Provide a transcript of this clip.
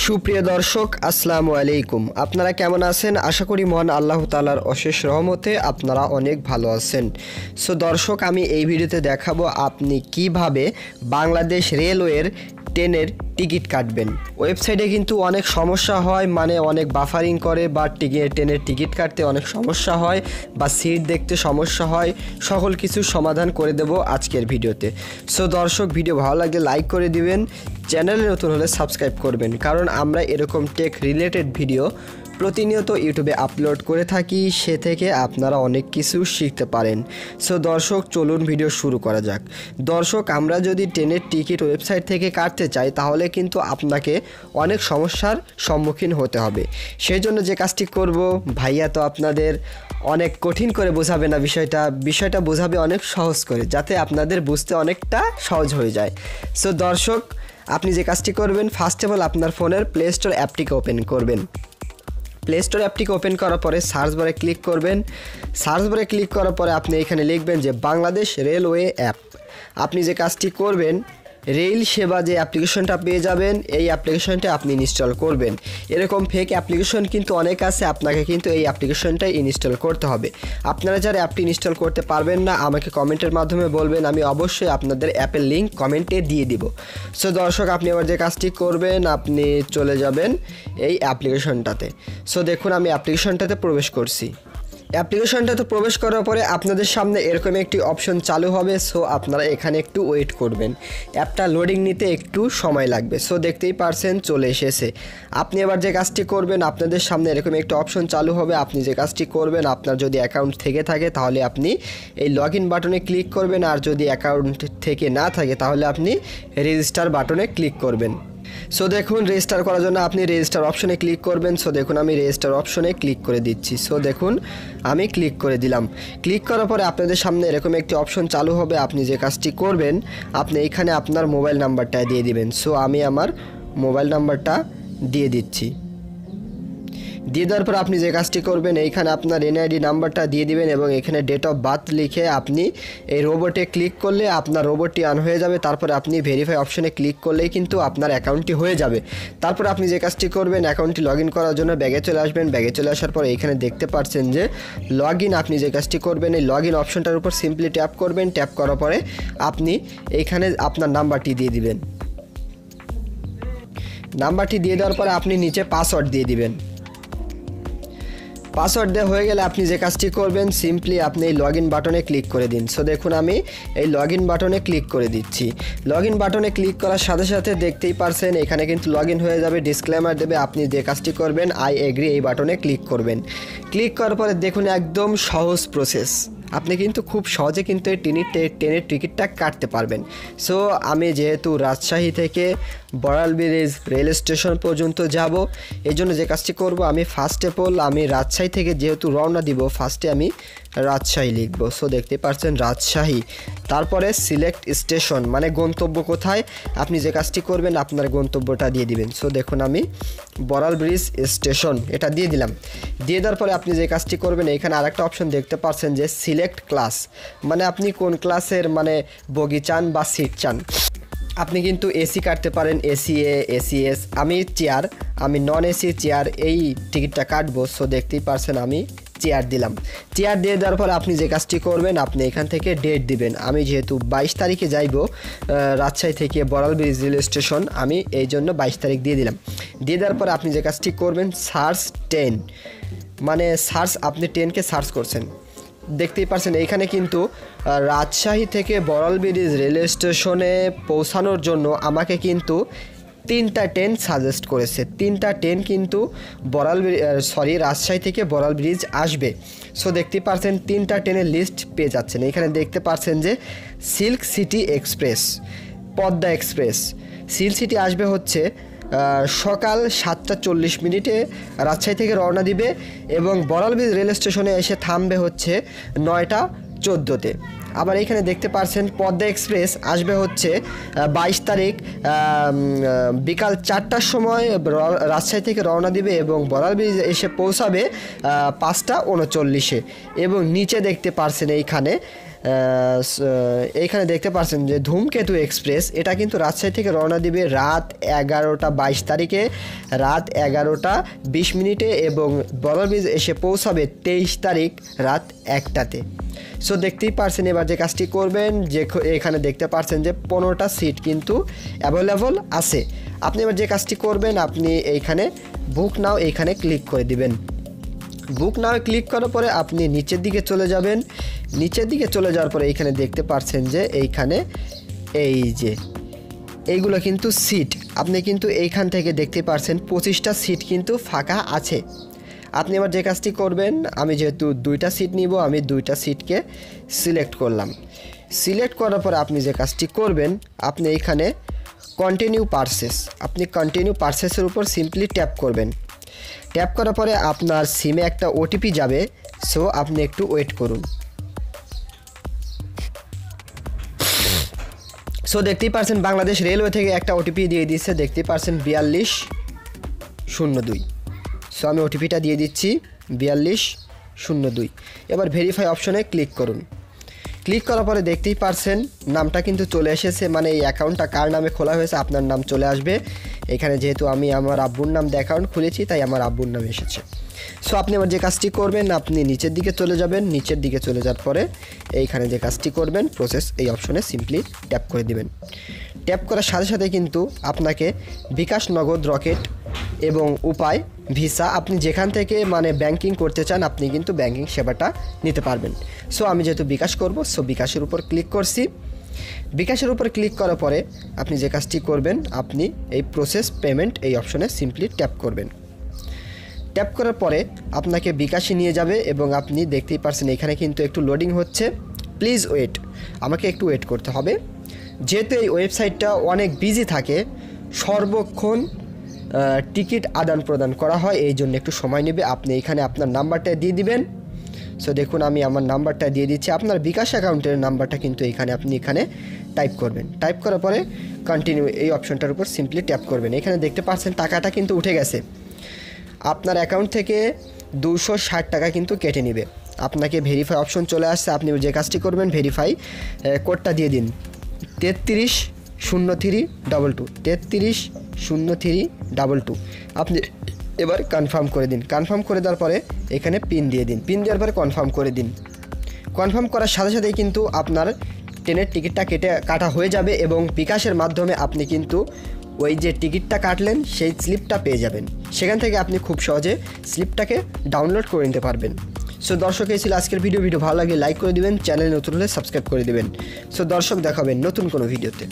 সুপ্রিয় দর্শক আসসালামু আলাইকুম। আপনারা কেমন আছেন? আশা করি মহান আল্লাহ তাআলার অশেষ রহমতে আপনারা অনেক ভালো আছেন। সো দর্শক, আমি এই ভিডিওতে দেখাবো আপনি কিভাবে বাংলাদেশ রেলওয়ের ট্রেনের টিকিট কাটবেন। ওয়েবসাইটে কিন্তু অনেক সমস্যা হয়, মানে অনেক বাফারিং করে বা ট্রেনের টিকিট কাটতে অনেক সমস্যা হয় বা সিট দেখতে সমস্যা হয়। সকল কিছু সমাধান করে দেব আজকের ভিডিওতে। সো দর্শক, ভিডিও ভালো লাগলে লাইক করে দিবেন, চ্যানেলে নতুন হলে সাবস্ক্রাইব করবেন, কারণ আমরা এরকম টেক রিলেটেড ভিডিও প্রতিনিয়ত ইউটিউবে আপলোড করে থাকি, সে থেকে আপনারা অনেক কিছু শিখতে পারেন। সো দর্শক, চলুন ভিডিও শুরু করা যাক। দর্শক, আমরা যদি ট্রেনের টিকিট ওয়েবসাইট থেকে কাটতে চাই তাহলে কিন্তু আপনাকে অনেক সমস্যার সম্মুখীন হতে হবে। সেই জন্য যে কাজটি করব, ভাইয়া তো আপনাদের অনেক কঠিন করে বোঝাবে না, বিষয়টা বোঝাবে অনেক সহজ করে, যাতে আপনাদের বুঝতে অনেকটা সহজ হয়ে যায়। সো দর্শক, আপনি যে কাজটি করবেন, ফার্স্ট অফ অল আপনার ফোনের প্লে স্টোর অ্যাপটিকে ওপেন করবেন। প্লে স্টোর অ্যাপটিকে ওপেন করার পরে সার্চ বারে ক্লিক করবেন। সার্চ বারে ক্লিক করার পরে আপনি এখানে লিখবেন যে বাংলাদেশ রেলওয়ে অ্যাপ। আপনি যে কাজটি করবেন, রেল সেবা যে অ্যাপ্লিকেশনটা পেয়ে যাবেন, এই অ্যাপ্লিকেশনটা আপনি ইনস্টল করবেন। এরকম ফেক অ্যাপ্লিকেশন কিন্তু অনেক আছে, আপনাকে কিন্তু এই অ্যাপ্লিকেশনটাই ইনস্টল করতে হবে। আপনারা যারা অ্যাপটি ইনস্টল করতে পারবেন না, আমাকে কমেন্টের মাধ্যমে বলবেন, আমি অবশ্যই আপনাদের অ্যাপের লিঙ্ক কমেন্টে দিয়ে দিব। সো দর্শক, আপনি আবার যে কাজটি করবেন, আপনি চলে যাবেন এই অ্যাপ্লিকেশনটাতে। সো দেখুন, আমি অ্যাপ্লিকেশনটাতে প্রবেশ করছি। অ্যাপ্লিকেশনটাতে প্রবেশ করার পরে আপনাদের সামনে এরকম একটি অপশন চালু হবে। সো আপনারা এখানে একটু ওয়েট করবেন, অ্যাপটা লোডিং নিতে একটু সময় লাগবে। সো দেখতেই পারছেন চলে এসেছে। আপনি এবার যে কাজটি করবেন, আপনাদের সামনে এরকম একটা অপশন চালু হবে। আপনি যে কাজটি করবেন, আপনার যদি অ্যাকাউন্ট থেকে থাকে তাহলে আপনি এই লগ ইন বাটনে ক্লিক করবেন, আর যদি অ্যাকাউন্ট থেকে না থাকে তাহলে আপনি রেজিস্টার বাটনে ক্লিক করবেন। সো দেখুন, রেজিস্টার করার জন্য আপনি রেজিস্টার অপশনে ক্লিক করবেন। সো দেখুন, আমি রেজিস্টার অপশনে ক্লিক করে দিচ্ছি। সো দেখুন, আমি ক্লিক করে দিলাম। ক্লিক করার পরে আপনাদের সামনে এরকম একটি অপশন চালু হবে। আপনি যে কাজটি করবেন, আপনি এখানে আপনার মোবাইল নাম্বারটা দিয়ে দিবেন। সো আমি আমার মোবাইল নাম্বারটা দিয়ে দিচ্ছি। দিয়ে দেওয়ার পর আপনি যে কাজটি করবেন, এইখানে আপনার এনআইডি নাম্বারটা দিয়ে দিবেন এবং এখানে ডেট অফ বার্থ লিখে আপনি এই রোবটে ক্লিক করলে আপনার রোবটটি অন হয়ে যাবে। তারপরে আপনি ভেরিফাই অপশনে ক্লিক করলেই কিন্তু আপনার অ্যাকাউন্টটি হয়ে যাবে। তারপর আপনি যে কাজটি করবেন, অ্যাকাউন্টটি লগ ইন করার জন্য ব্যাগে চলে আসবেন। ব্যাগে চলে আসার পর এইখানে দেখতে পাচ্ছেন যে লগ ইন। আপনি যে কাজটি করবেন, এই লগ ইন অপশনটার উপর সিম্পলি ট্যাপ করবেন। ট্যাপ করার পরে আপনি এইখানে আপনার নাম্বারটি দিয়ে দিবেন। নাম্বারটি দিয়ে দেওয়ার পরে আপনি নিচে পাসওয়ার্ড দিয়ে দিবেন। পাসওয়ার্ড দেওয়া হয়ে গেলে আপনি যে কাজটি করবেন, সিম্পলি আপনি এই লগ ইন বাটনে ক্লিক করে দিন। সো দেখুন, আমি এই লগ ইন বাটনে ক্লিক করে দিচ্ছি। লগ ইন বাটনে ক্লিক করার সাথে সাথে দেখতেই পারছেন এখানে কিন্তু লগ ইন হয়ে যাবে, ডিসক্লেমার দেবে। আপনি যে কাজটি করবেন, আই এগ্রি এই বাটনে ক্লিক করবেন। ক্লিক করার পরে দেখুন, একদম সহজ প্রসেস, আপনি কিন্তু খুব সহজে কিন্তু এই ট্রেনের টিকিটটা কাটতে পারবেন। সো আমি যেহেতু রাজশাহী থেকে বড়াল ব্রিজ রেল স্টেশন পর্যন্ত যাব, এই জন্য যে কাজটি করব, আমি ফার্স্ট অফ অল আমি রাজশাহী থেকে যেহেতু রওনা দিব, ফার্স্টে আমি রাজশাহী লিখব। সো দেখতে পাচ্ছেন রাজশাহী, তারপরে সিলেক্ট স্টেশন মানে গন্তব্য কোথায়, আপনি যে কাজটি করবেন আপনার গন্তব্যটা দিয়ে দিবেন। সো দেখুন, আমি বড়াল ব্রিজ স্টেশন এটা দিয়ে দিলাম। দিয়ে দেওয়ার পরে আপনি যে কাজটি করবেন, এখানে আরেকটা অপশন দেখতে পাচ্ছেন যে সিলেক্ট ক্লাস, মানে আপনি কোন ক্লাসের মানে বগি চান বা সিট চান। আপনি কিন্তু এসি কাটতে পারেন, এসি এ, এসি এস। আমি চেয়ার, আমি নন এসি চেয়ার এই টিকিটটা কাটবো। সো দেখতেই পারছেন আমি চেয়ার দিলাম। চেয়ার দিয়ে দেওয়ার পর আপনি যে কাজটি করবেন, আপনি এখান থেকে ডেট দিবেন। আমি যেহেতু 22 তারিখে যাইব রাজশাহী থেকে বড়াল ব্রিজ রেল স্টেশন, আমি এই জন্য 22 তারিখ দিয়ে দিলাম। দিয়ে দেওয়ার পর আপনি যে কাজটি করবেন, সার্চ ট্রেন, মানে সার্চ, আপনি ট্রেনকে সার্চ করছেন। দেখতেই পাচ্ছেন এইখানে কিন্তু রাজশাহী থেকে বড়াল ব্রিজ রেল স্টেশনে পৌঁছানোর জন্য আমাকে কিন্তু 3টা ট্রেন সাজেস্ট করেছে। 3টা ট্রেন কিন্তু রাজশাহী থেকে বড়াল ব্রিজ আসবে। সো দেখতে পাচ্ছেন 3টা ট্রেনের লিস্ট পেয়ে যাচ্ছেন। এখানে দেখতে পাচ্ছেন যে silk city express, Padma express. Silk city আসবে হচ্ছে সকাল 7টা 40 মিনিটে রাজশাহী থেকে রওনা দিবে এবং বড়াল ব্রিজ রেল স্টেশনে এসে থামবে হচ্ছে 9টা 14-তে। আবার এখানে দেখতে পাচ্ছেন পদ্মা এক্সপ্রেস আসবে হচ্ছে 22 তারিখ বিকাল 4টার সময় রাজশাহী থেকে রওনা দিবে এবং বড়াল ব্রিজ এসে পৌঁছাবে 5টা 39-এ। এবং নিচে দেখতে পাচ্ছেন এইখানে এইখানে দেখতে পাচ্ছেন যে ধূমকেতু এক্সপ্রেস, এটা কিন্তু রাজশাহী থেকে রওনা দিবে রাত 11টা 22 তারিখে রাত 11টা 20 মিনিটে এবং বড়াল ব্রিজ এসে পৌঁছাবে 23 তারিখ রাত 1টাতে। সো দেখতেই পারছেন এবার যে কাজটি করবেন, যে এখানে দেখতে পাচ্ছেন যে 15টা সিট কিন্তু অ্যাভেলেবল আছে। আপনি এবার যে কাজটি করবেন, আপনি এইখানে বুক নাও এইখানে ক্লিক করে দিবেন। বুক নাও ক্লিক করার পরে আপনি নিচের দিকে চলে যাবেন। নিচের দিকে চলে যাওয়ার পরে এইখানে দেখতে পাচ্ছেন যে এইখানে এই যে এইগুলো কিন্তু সিট, আপনি কিন্তু এইখান থেকে দেখতে পাচ্ছেন 25টা সিট কিন্তু ফাঁকা আছে। আপনি এবার যে কাজটি করবেন, আমি যেহেতু 2টা সিট নিব, আমি 2টা সিটকে সিলেক্ট করলাম। সিলেক্ট করার পরে আপনি যে কাজটি করবেন, আপনি এইখানে কন্টিনিউ পারচেস, আপনি কন্টিনিউ পারচেসের উপর সিম্পলি ট্যাপ করবেন। ট্যাপ করার পরে আপনার সিমে একটা ওটিপি যাবে, সো আপনি একটু ওয়েট করুন। সো দেখতেই পারছেন বাংলাদেশ রেলওয়ে থেকে একটা ওটিপি দিয়ে দিচ্ছে, দেখতেই পারছেন 4202। সো আমি ওটিপিটা দিয়ে দিচ্ছি 4202। এবার ভেরিফাই অপশনে ক্লিক করুন। ক্লিক করার পরে দেখতেই পারছেন নামটা কিন্তু চলে এসেছে, মানে এই অ্যাকাউন্টটা কার নামে খোলা হয়েছে আপনার নাম চলে আসবে এখানে। যেহেতু আমি আমার আব্বুর নাম দিয়ে অ্যাকাউন্ট খুলেছি তাই আমার আব্বুর নাম এসেছে। সো আপনি এবার যে কাজটি করবেন, আপনি নিচের দিকে চলে যাবেন। নিচের দিকে চলে যাওয়ার পরে এইখানে যে কাজটি করবেন প্রসেস এই অপশনে সিম্পলি ট্যাপ করে দিবেন। ট্যাপ করার সাথে সাথে কিন্তু আপনাকে বিকাশ, নগদ, রকেট এবং উপায়, ভিসা, আপনি যেখান থেকে মানে ব্যাংকিং করতে চান আপনি কিন্তু ব্যাংকিং সেবাটা নিতে পারবেন। সো আমি যেহেতু বিকাশ করব, সো বিকাশের উপর ক্লিক করছি। বিকাশের উপর ক্লিক করার পরে আপনি যে কাজটি করবেন, আপনি এই প্রসেস পেমেন্ট এই অপশনে সিম্পলি ট্যাপ করবেন। ট্যাপ করার পরে আপনাকে বিকাশে নিয়ে যাবে এবং আপনি দেখতেই পারছেন এখানে কিন্তু একটু লোডিং হচ্ছে। প্লিজ ওয়েট, আমাকে একটু ওয়েট করতে হবে। যেহেতু এই ওয়েবসাইটটা অনেক বিজি থাকে, সর্বক্ষণ টিকিট আদান প্রদান করা হয়, এই জন্য একটু সময় নেবে। আপনি এখানে আপনার নাম্বারটা দিয়ে দিবেন। সো দেখুন আমি আমার নাম্বারটা দিয়ে দিচ্ছি। আপনার বিকাশ অ্যাকাউন্টের নাম্বারটা কিন্তু আপনি এখানে টাইপ করবেন। টাইপ করার পরে কন্টিনিউ এই অপশনটার উপর সিম্পলি ট্যাপ করবেন। এখানে দেখতে পাচ্ছেন টাকাটা কিন্তু উঠে গেছে। আপনার অ্যাকাউন্ট থেকে 260 টাকা কিন্তু কেটে নেবে। আপনাকে ভেরিফাই অপশন চলে আসছে, আপনি যে কাজটি করবেন ভেরিফাই কোডটা দিয়ে দিন 330322 330322। আপনি এবার কনফার্ম করে দিন। কনফার্ম করে দেওয়ার পরে এখানে পিন দিয়ে দিন। পিন দেওয়ার পরে কনফার্ম করে দিন। কনফার্ম করার সাথে সাথেই কিন্তু আপনার ট্রেনের টিকিটটা কাটা হয়ে যাবে এবং বিকাশের মাধ্যমে আপনি কিন্তু ওই যে টিকিটটা কাটলেন সেই স্লিপটা পেয়ে যাবেন। সেখান থেকে আপনি খুব সহজে স্লিপটাকে ডাউনলোড করে নিতে পারবেন। সো দর্শক, এই ছিল আজকের ভিডিও ভালো লাগলে লাইক করে দিবেন, চ্যানেল নতুন হলে সাবস্ক্রাইব করে দিবেন। সো দর্শক, দেখাবেন নতুন কোনো ভিডিওতে।